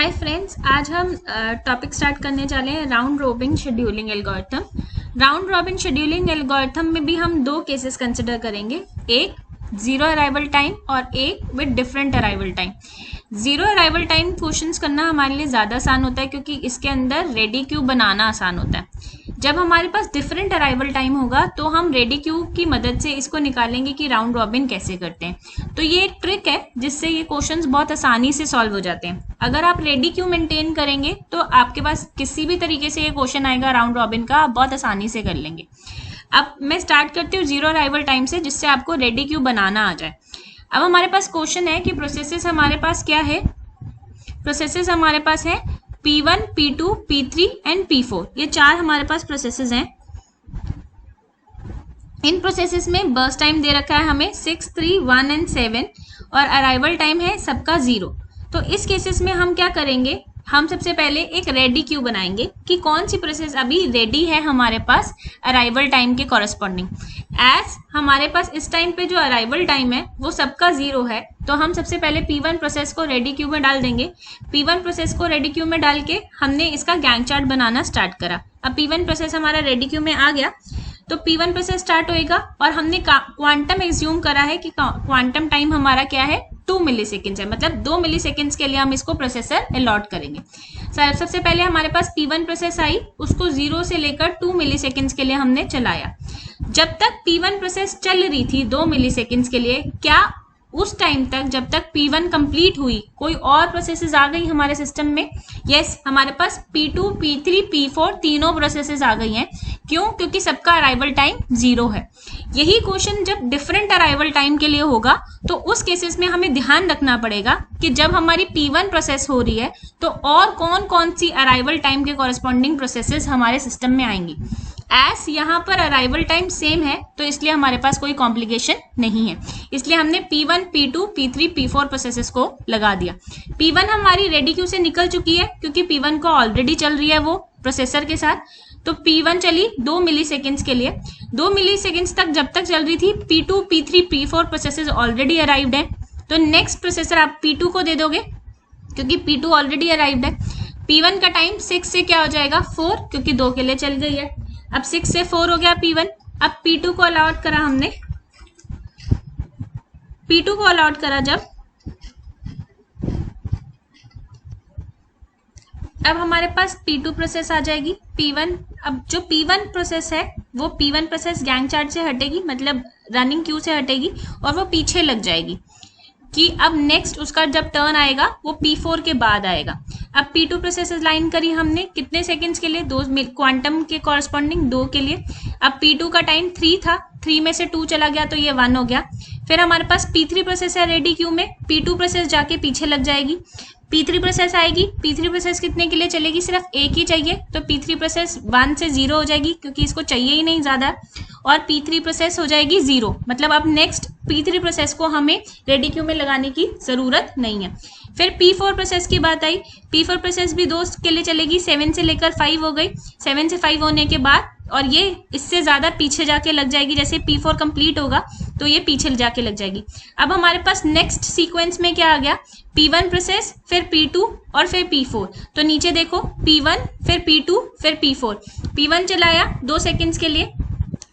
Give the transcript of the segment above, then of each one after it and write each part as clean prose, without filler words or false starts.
Hi friends, आज हम topic start करने वाले हैं round robin scheduling algorithm. Round robin scheduling algorithm में भी हम दो केसेस कंसिडर करेंगे, एक जीरो अराइवल टाइम और एक with different arrival time. Zero arrival time questions करना हमारे लिए ज़्यादा आसान होता है क्योंकि इसके अंदर रेडी क्यू बनाना आसान होता है। जब हमारे पास डिफरेंट अराइवल टाइम होगा तो हम रेडी क्यू की मदद से इसको निकालेंगे कि राउंड रॉबिन कैसे करते हैं। तो ये एक ट्रिक है जिससे ये क्वेश्चंस बहुत आसानी से सॉल्व हो जाते हैं। अगर आप रेडी क्यू मेंटेन करेंगे तो आपके पास किसी भी तरीके से ये क्वेश्चन आएगा राउंड रॉबिन का, आप बहुत आसानी से कर लेंगे। अब मैं स्टार्ट करती हूँ जीरो अराइवल टाइम से, जिससे आपको रेडी क्यू बनाना आ जाए। अब हमारे पास क्वेश्चन है कि प्रोसेसेस हमारे पास क्या है। प्रोसेसेस हमारे पास है P1, P2, P3 and P4। ये चार हमारे पास प्रोसेसेस हैं। इन प्रोसेसेस में बर्स्ट टाइम दे रखा है हमें 6, 3, 1 एंड 7 और अराइवल टाइम है सबका 0। तो इस केसेस में हम क्या करेंगे, हम सबसे पहले एक रेडी क्यू बनाएंगे कि कौन सी प्रोसेस अभी रेडी है हमारे पास अराइवल टाइम के कॉरस्पॉन्डिंग। एज हमारे पास इस टाइम पे जो अराइवल टाइम है वो सबका 0 है, तो हम सबसे पहले P1 प्रोसेस को रेडी क्यू में डाल देंगे। P1 प्रोसेस को रेडी क्यू में डाल के हमने इसका गैंग चार्ट बनाना स्टार्ट करा। अब P1 प्रोसेस हमारा रेडी क्यू में आ गया तो P1 प्रोसेस स्टार्ट होएगा और हमने क्वांटम एज्यूम करा है कि क्वांटम टाइम हमारा क्या है, 2 मिलीसेकेंड्स है। मतलब 2 मिलीसेकेंड्स के लिए हम इसको प्रोसेसर अलॉट करेंगे। सबसे पहले हमारे पास P1 प्रोसेस आई, उसको 0 से लेकर 2 मिलीसेकेंड्स के लिए हमने चलाया। जब तक P1 प्रोसेस चल रही थी 2 मिलीसेकेंड्स के लिए, क्या उस टाइम तक जब तक P1 कंप्लीट हुई कोई और प्रोसेसेस आ गई हमारे सिस्टम में? यस, हमारे पास P2, P3, P4 तीनों प्रोसेसेस आ गई हैं। क्यों? क्योंकि सबका अराइवल टाइम 0 है। यही क्वेश्चन जब डिफरेंट अराइवल टाइम के लिए होगा तो उस केसेस में हमें ध्यान रखना पड़ेगा कि जब हमारी P1 प्रोसेस हो रही है तो और कौन कौन सी अराइवल टाइम के कॉरस्पॉन्डिंग प्रोसेसेस हमारे सिस्टम में आएंगी। एस यहाँ पर अराइवल टाइम सेम है तो इसलिए हमारे पास कोई कॉम्प्लिकेशन नहीं है, इसलिए हमने P1, P2, P3, P4 processes को लगा दिया। P1 हमारी रेडी क्यू से निकल चुकी है क्योंकि P1 को ऑलरेडी चल रही है वो प्रोसेसर के साथ। तो P1 चली 2 मिलीसेकेंड्स के लिए। 2 मिलीसेकेंड्स तक जब तक चल रही थी P2, P3, P4 processes already arrived है, तो नेक्स्ट प्रोसेसर आप P2 को दे दोगे क्योंकि P2 ऑलरेडी अराइव्ड है। P1 का टाइम 6 से क्या हो जाएगा, 4, क्योंकि 2 के लिए चल गई है। अब 6 से 4 हो गया P1। अब P2 को अलॉट करा हमने। P2 को अलॉट करा जब, अब हमारे पास P2 प्रोसेस आ जाएगी। P1, अब जो P1 प्रोसेस है वो P1 प्रोसेस गैंग चार्ट से हटेगी, मतलब रनिंग क्यू से हटेगी और वो पीछे लग जाएगी कि अब नेक्स्ट उसका जब टर्न आएगा वो P4 के बाद आएगा। अब P2 प्रोसेस लाइन करी हमने कितने सेकंड्स के लिए, 2 क्वांटम के कॉरस्पॉन्डिंग 2 के लिए। अब P2 का टाइम 3 था, 3 में से 2 चला गया तो ये 1 हो गया। फिर हमारे पास P3 प्रोसेस है रेडी क्यू में, P2 प्रोसेस जाके पीछे लग जाएगी। P3 प्रोसेस आएगी, P3 प्रोसेस कितने के लिए चलेगी, सिर्फ एक ही चाहिए, तो P3 प्रोसेस 1 से 0 हो जाएगी क्योंकि इसको चाहिए ही नहीं ज़्यादा, और P3 प्रोसेस हो जाएगी 0। मतलब अब नेक्स्ट P3 प्रोसेस को हमें रेडी क्यू में लगाने की ज़रूरत नहीं है। फिर P4 प्रोसेस की बात आई। P4 प्रोसेस भी 2 के लिए चलेगी, 7 से लेकर 5 हो गई। 7 से 5 होने के बाद और ये इससे ज़्यादा पीछे जाके लग जाएगी, जैसे P4 कंप्लीट होगा तो ये पीछे जाके लग जाएगी। अब हमारे पास नेक्स्ट सीक्वेंस में क्या आ गया, P1 प्रोसेस, फिर P2 और फिर P4। तो नीचे देखो P1, फिर P2, फिर P4। P1 चलाया 2 सेकेंड्स के लिए,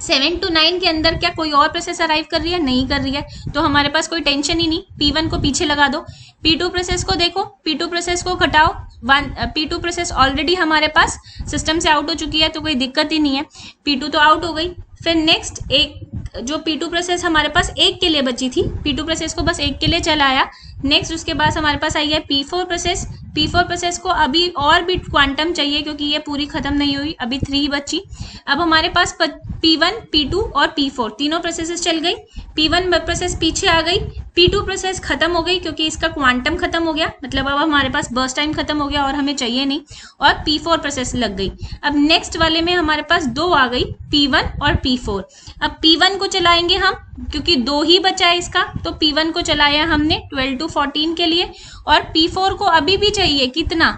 7 to 9 के अंदर क्या कोई और प्रोसेस अराइव कर रही है, नहीं कर रही है, तो हमारे पास कोई टेंशन ही नहीं, P1 को पीछे लगा दो। P2 प्रोसेस को देखो, P2 प्रोसेस को घटाओ, P2 प्रोसेस ऑलरेडी हमारे पास सिस्टम से आउट हो चुकी है तो कोई दिक्कत ही नहीं है, P2 तो आउट हो गई। फिर नेक्स्ट एक जो P2 प्रोसेस हमारे पास एक के लिए बची थी, P2 प्रोसेस को बस एक के लिए चलाया। नेक्स्ट उसके बाद हमारे पास आई है P4 प्रोसेस। P4 प्रोसेस को अभी और भी क्वांटम चाहिए क्योंकि ये पूरी खत्म नहीं हुई, अभी 3 बची। अब हमारे पास P1, P2 और P4 तीनों प्रोसेसेस चल गई। P1 प्रोसेस पीछे आ गई, P2 प्रोसेस खत्म हो गई क्योंकि इसका क्वांटम खत्म हो गया, मतलब अब हमारे पास बर्स्ट टाइम खत्म हो गया और हमें चाहिए नहीं, और P4 प्रोसेस लग गई। अब नेक्स्ट वाले में हमारे पास 2 आ गई, P1 और P4। अब P1 को चलाएंगे हम क्योंकि 2 ही बचा है इसका, तो P1 को चलाया हमने 12 to 14 के लिए, और P4 को अभी भी चाहिए कितना,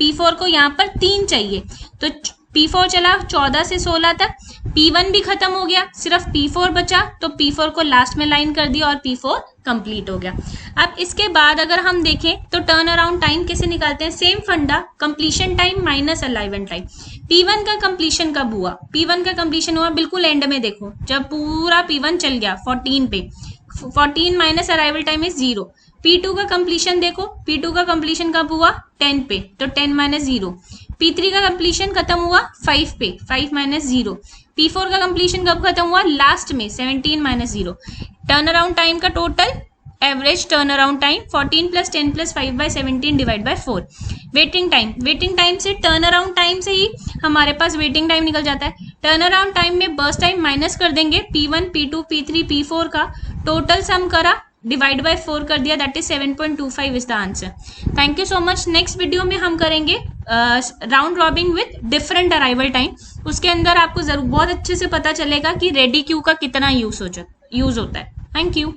P4 को यहाँ पर 3 चाहिए, तो P4 चला 14 से 16 तक, P1 भी खत्म हो गया, सिर्फ P4 बचा, तो P4 को लास्ट में लाइन कर दिया और P4 कंप्लीट हो गया। अब इसके बाद अगर हम देखें तो टर्न अराउंड टाइम कैसे निकालते हैं, सेम फंडा, कंप्लीशन टाइम माइनस अलाइवमेंट टाइम। P1 का कंप्लीशन कब हुआ, P1 का कंप्लीशन हुआ बिल्कुल एंड में, देखो जब पूरा P1 चल गया 14 पे, 14 minus arrival time is 0। P2 का कंप्लीशन देखो, P2 का कंप्लीशन कब हुआ 10 पे, तो 10 माइनस 0। P3 का कंप्लीशन खत्म हुआ 5 पे, 5 माइनस 0। P4 का कंप्लीशन कब खत्म हुआ, लास्ट में 17 माइनस 0। टर्न अराउंड टाइम का total average turn around time 14 plus 10 plus 5 by 17 divide by 4। Waiting time, waiting time से टर्न अराउंड टाइम से ही हमारे पास वेटिंग टाइम निकल जाता है। टर्न अराउंड टाइम में बर्स्ट टाइम माइनस कर देंगे, P1 P2 P3 P4 का टोटल सम करा, डिवाइड बाय 4 कर दिया, that is 7.25 is the answer. Thank you so much. Next video में हम करेंगे round robbing with different arrival time. उसके अंदर आपको जरूर बहुत अच्छे से पता चलेगा कि रेडी क्यू का कितना यूज होता है। Thank you.